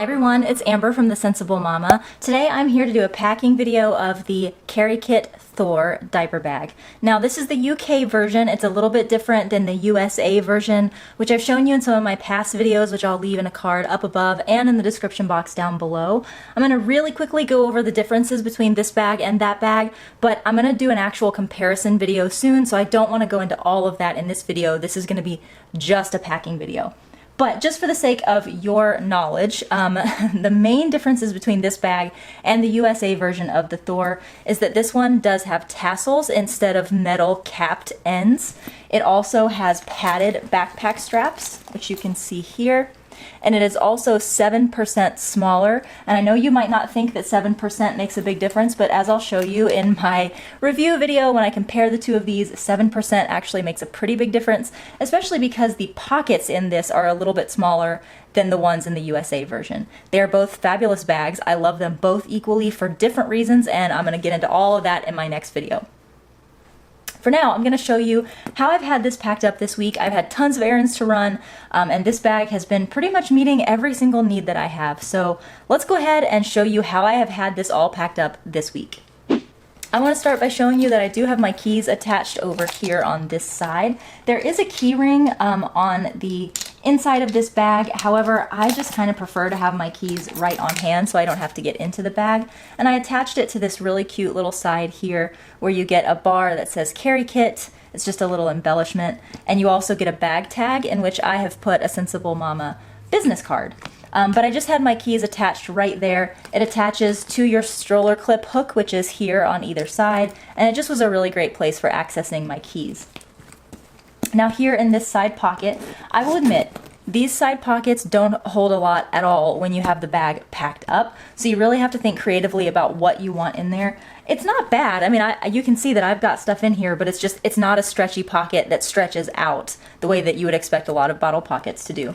everyone, it's Amber from The Sensible Mama. Today I'm here to do a packing video of the KeriKit Thor diaper bag. Now this is the UK version. It's a little bit different than the USA version, which I've shown you in some of my past videos, which I'll leave in a card up above and in the description box down below. I'm going to really quickly go over the differences between this bag and that bag, but I'm going to do an actual comparison video soon, so I don't want to go into all of that in this video. This is going to be just a packing video. But just for the sake of your knowledge, the main differences between this bag and the USA version of the Thor is that this one does have tassels instead of metal capped ends. It also has padded backpack straps, which you can see here. And it is also 7% smaller. And I know you might not think that 7% makes a big difference, but as I'll show you in my review video, when I compare the two of these, 7% actually makes a pretty big difference, especially because the pockets in this are a little bit smaller than the ones in the USA version. They are both fabulous bags. I love them both equally for different reasons, and I'm going to get into all of that in my next video. For now, I'm going to show you how I've had this packed up this week. I've had tons of errands to run, and this bag has been pretty much meeting every single need that I have. So let's go ahead and show you how I have had this all packed up this week. I want to start by showing you that I do have my keys attached over here on this side. There is a key ring on the inside of this bag. However, I just kind of prefer to have my keys right on hand so I don't have to get into the bag. And I attached it to this really cute little side here where you get a bar that says KeriKit. It's just a little embellishment. And you also get a bag tag in which I have put a Sensible Mama business card. But I just had my keys attached right there. It attaches to your stroller clip hook, which is here on either side, and it just was a really great place for accessing my keys. Now here in this side pocket, I will admit, these side pockets don't hold a lot at all when you have the bag packed up, so you really have to think creatively about what you want in there. It's not bad. I mean, you can see that I've got stuff in here, but it's not a stretchy pocket that stretches out the way that you would expect a lot of bottle pockets to do.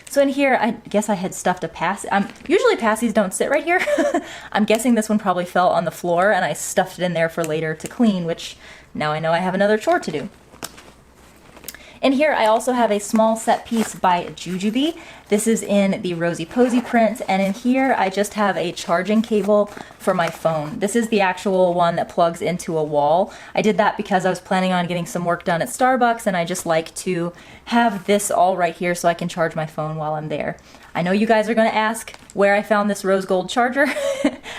So in here, I guess I had stuffed a passy. Usually passies don't sit right here. I'm guessing this one probably fell on the floor and I stuffed it in there for later to clean, which now I know I have another chore to do. In here, I also have a small set piece by Jujubee. This is in the Rosy Posy print, and in here I just have a charging cable for my phone. This is the actual one that plugs into a wall. I did that because I was planning on getting some work done at Starbucks, and I just like to have this all right here so I can charge my phone while I'm there. I know you guys are going to ask where I found this rose gold charger.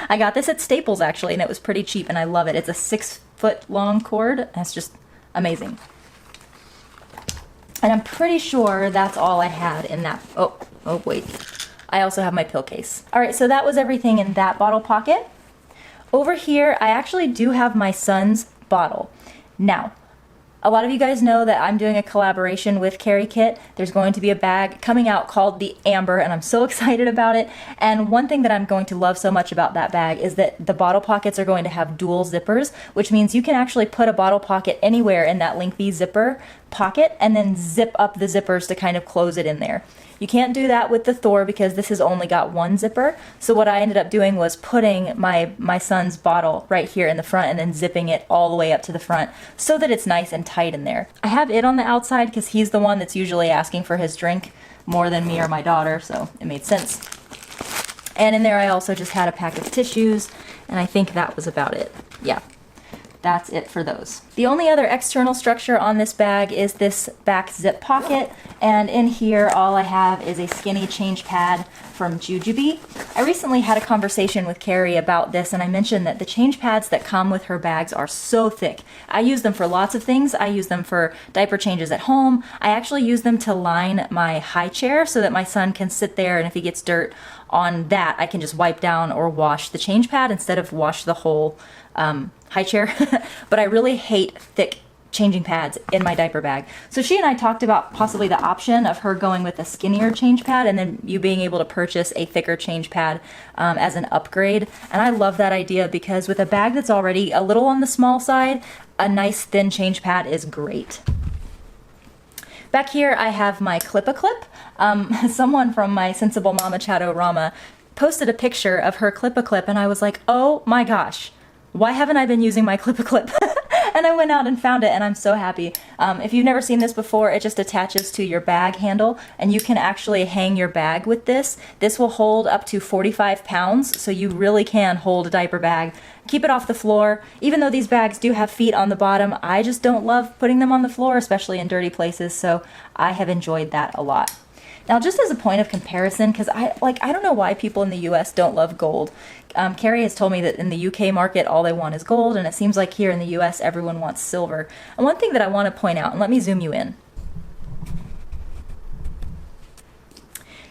I got this at Staples actually, and it was pretty cheap, and I love it. It's a 6-foot long cord. That's just amazing. And I'm pretty sure that's all I had in that. Oh wait. I also have my pill case. All right, so that was everything in that bottle pocket. Over here, I actually do have my son's bottle. Now, a lot of you guys know that I'm doing a collaboration with KeriKit. There's going to be a bag coming out called the Amber, and I'm so excited about it. And one thing that I'm going to love so much about that bag is that the bottle pockets are going to have dual zippers, which means you can actually put a bottle pocket anywhere in that lengthy zipper pocket and then zip up the zippers to kind of close it in there. You can't do that with the Thor because this has only got one zipper. So what I ended up doing was putting my son's bottle right here in the front and then zipping it all the way up to the front so that it's nice and tight in there. I have it on the outside because he's the one that's usually asking for his drink more than me or my daughter, so it made sense. And in there I also just had a pack of tissues, and I think that was about it. Yeah. That's it for those. The only other external structure on this bag is this back zip pocket, and in here all I have is a skinny change pad from Jujubee. I recently had a conversation with Carrie about this, and I mentioned that the change pads that come with her bags are so thick. I use them for lots of things. I use them for diaper changes at home. I actually use them to line my high chair so that my son can sit there, and if he gets dirt on that, I can just wipe down or wash the change pad instead of wash the whole high chair. But I really hate thick changing pads in my diaper bag. So she and I talked about possibly the option of her going with a skinnier change pad and then you being able to purchase a thicker change pad as an upgrade. And I love that idea because with a bag that's already a little on the small side, a nice thin change pad is great. Back here I have my Clip-a-Clip. Someone from my Sensible Mama Chat-O-Rama posted a picture of her Clip-a-Clip and I was like, oh my gosh, why haven't I been using my Clip-a-Clip? and I went out and found it, and I'm so happy. If you've never seen this before, it just attaches to your bag handle, and you can actually hang your bag with this. This will hold up to 45 pounds, so you really can hold a diaper bag. Keep it off the floor. Even though these bags do have feet on the bottom, I just don't love putting them on the floor, especially in dirty places, so I have enjoyed that a lot. Now, just as a point of comparison, because I don't know why people in the US don't love gold. Keri has told me that in the UK market, all they want is gold, and it seems like here in the US, everyone wants silver. And one thing that I want to point out, and let me zoom you in.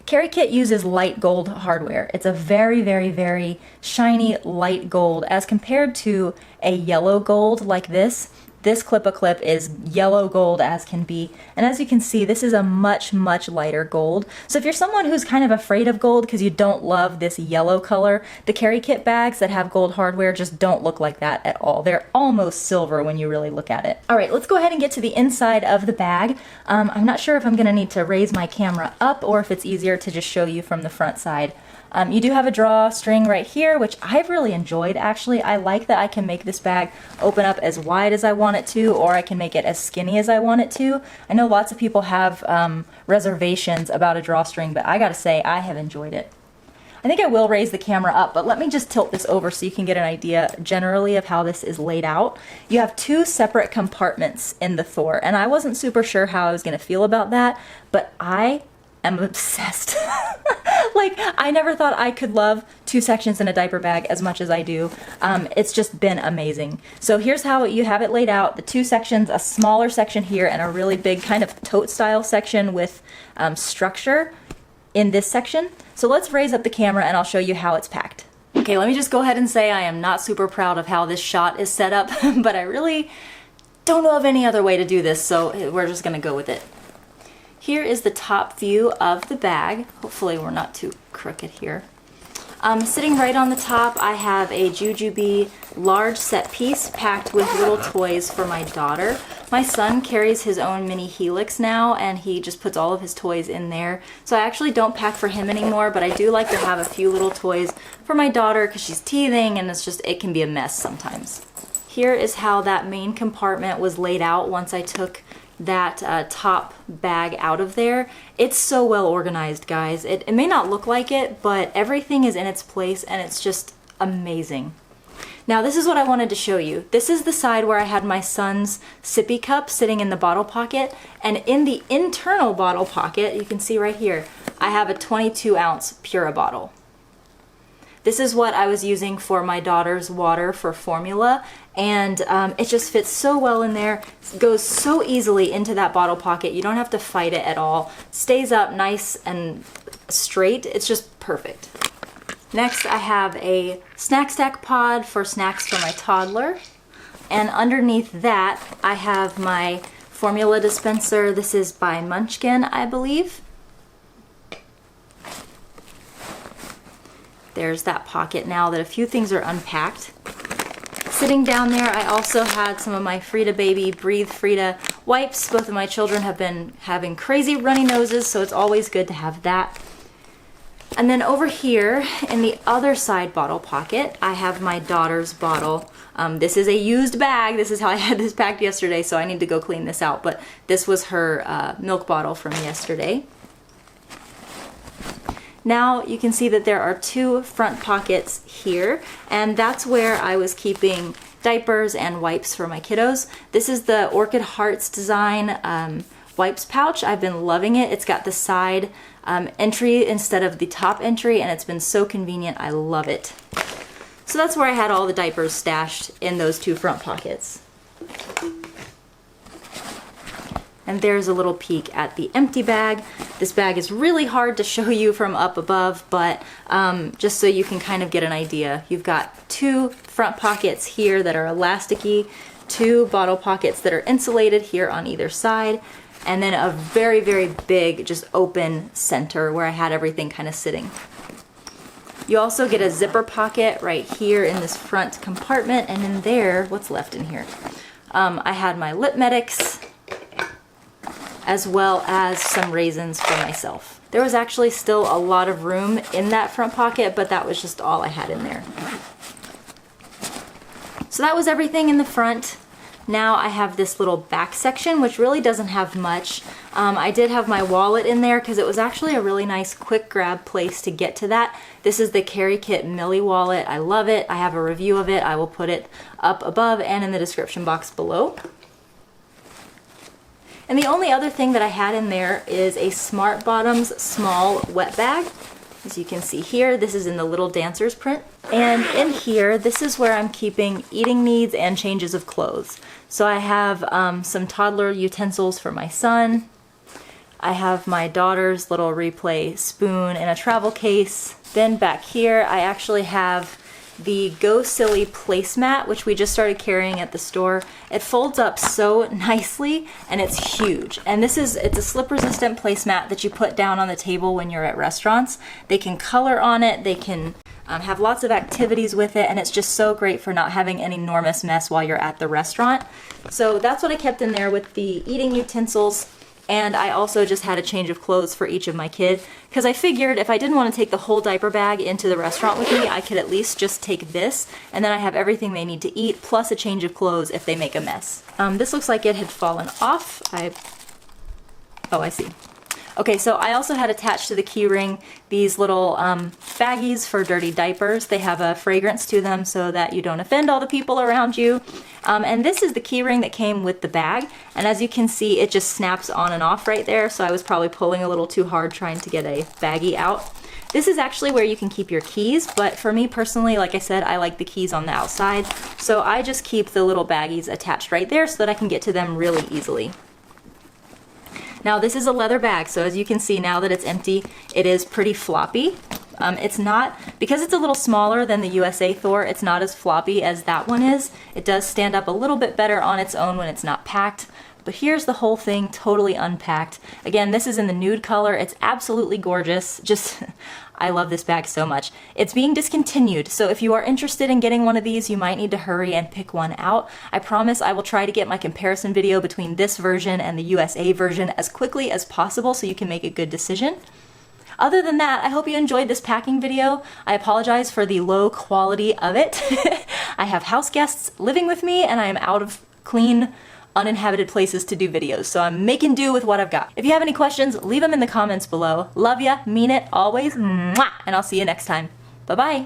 KeriKit uses light gold hardware. It's a very, very, very shiny light gold as compared to a yellow gold like this. This Clip-a-Clip is yellow gold as can be, and as you can see, this is a much, much lighter gold. So if you're someone who's kind of afraid of gold because you don't love this yellow color, the KeriKit bags that have gold hardware just don't look like that at all. They're almost silver when you really look at it. All right, let's go ahead and get to the inside of the bag. I'm not sure if I'm gonna need to raise my camera up or if it's easier to just show you from the front side. You do have a drawstring right here, which I've really enjoyed actually. I like that I can make this bag open up as wide as I want it to, or I can make it as skinny as I want it to. I know lots of people have reservations about a drawstring, but I gotta say, I have enjoyed it. I think I will raise the camera up, but let me just tilt this over so you can get an idea generally of how this is laid out. You have two separate compartments in the Thor, and I wasn't super sure how I was gonna feel about that, but I am obsessed. Like, I never thought I could love two sections in a diaper bag as much as I do. It's just been amazing. So here's how you have it laid out. The two sections, a smaller section here and a really big kind of tote style section with structure in this section. So let's raise up the camera and I'll show you how it's packed. Okay, let me just go ahead and say I am not super proud of how this shot is set up, but I really don't know of any other way to do this, so we're just gonna go with it. Here is the top view of the bag. Hopefully we're not too crooked here. Sitting right on the top, I have a Jujube large set piece packed with little toys for my daughter. My son carries his own mini Helix now, and he just puts all of his toys in there. So I actually don't pack for him anymore, but I do like to have a few little toys for my daughter because she's teething and it can be a mess sometimes. Here is how that main compartment was laid out once I took that top bag out of there. It's so well organized, guys. It may not look like it, but everything is in its place and it's just amazing. Now this is what I wanted to show you. This is the side where I had my son's sippy cup sitting in the bottle pocket, and in the internal bottle pocket, you can see right here, I have a 22-ounce Pura bottle. This is what I was using for my daughter's water for formula, and it just fits so well in there. It goes so easily into that bottle pocket. You don't have to fight it at all. Stays up nice and straight. It's just perfect. Next, I have a snack stack pod for snacks for my toddler. And underneath that, I have my formula dispenser. This is by Munchkin, I believe. There's that pocket now that a few things are unpacked. Sitting down there, I also had some of my Frida Baby Breathe Frida wipes. Both of my children have been having crazy runny noses, so it's always good to have that. And then over here in the other side bottle pocket, I have my daughter's bottle. This is a used bag. This is how I had this packed yesterday, so I need to go clean this out. But this was her milk bottle from yesterday. Now you can see that there are two front pockets here, and that's where I was keeping diapers and wipes for my kiddos. This is the Orchid Hearts design wipes pouch. I've been loving it. It's got the side entry instead of the top entry, and it's been so convenient. I love it. So that's where I had all the diapers stashed, in those two front pockets. And there's a little peek at the empty bag. This bag is really hard to show you from up above, but just so you can kind of get an idea. You've got two front pockets here that are elasticy, two bottle pockets that are insulated here on either side, and then a very, very big, just open center where I had everything kind of sitting. You also get a zipper pocket right here in this front compartment, and in there, what's left in here? I had my Lip Medics, as well as some raisins for myself. There was actually still a lot of room in that front pocket, but that was just all I had in there. So that was everything in the front. Now I have this little back section, which really doesn't have much. I did have my wallet in there because it was actually a really nice quick grab place to get to that. This is the KeriKit Millie wallet. I love it. I have a review of it. I will put it up above and in the description box below. And the only other thing that I had in there is a Smart Bottoms small wet bag. As you can see here, this is in the little dancers print. And in here, this is where I'm keeping eating needs and changes of clothes. So I have some toddler utensils for my son. I have my daughter's little replay spoon in a travel case. Then back here, I actually have the Go Silly placemat, which we just started carrying at the store. It folds up so nicely and it's huge. And it's a slip resistant placemat that you put down on the table when you're at restaurants. They can color on it, they can have lots of activities with it, and it's just so great for not having an enormous mess while you're at the restaurant. So that's what I kept in there with the eating utensils. And I also just had a change of clothes for each of my kids because I figured if I didn't want to take the whole diaper bag into the restaurant with me, I could at least just take this, and then I have everything they need to eat plus a change of clothes if they make a mess. This looks like it had fallen off. Oh, I see. Okay, so I also had attached to the key ring these little baggies for dirty diapers. They have a fragrance to them so that you don't offend all the people around you. And this is the key ring that came with the bag. And as you can see, it just snaps on and off right there. So I was probably pulling a little too hard trying to get a baggie out. This is actually where you can keep your keys, but for me personally, like I said, I like the keys on the outside. So I just keep the little baggies attached right there so that I can get to them really easily. Now this is a leather bag, so as you can see now that it's empty, it is pretty floppy. It's not, because it's a little smaller than the USA Thor, it's not as floppy as that one is. It does stand up a little bit better on its own when it's not packed. But here's the whole thing totally unpacked. Again, this is in the nude color. It's absolutely gorgeous. Just, I love this bag so much. It's being discontinued, so if you are interested in getting one of these, you might need to hurry and pick one out. I promise I will try to get my comparison video between this version and the USA version as quickly as possible so you can make a good decision. Other than that, I hope you enjoyed this packing video. I apologize for the low quality of it. I have house guests living with me and I am out of clean, uninhabited places to do videos, so I'm making do with what I've got. If you have any questions, leave them in the comments below. Love ya, mean it, always, mwah, and I'll see you next time. Bye-bye.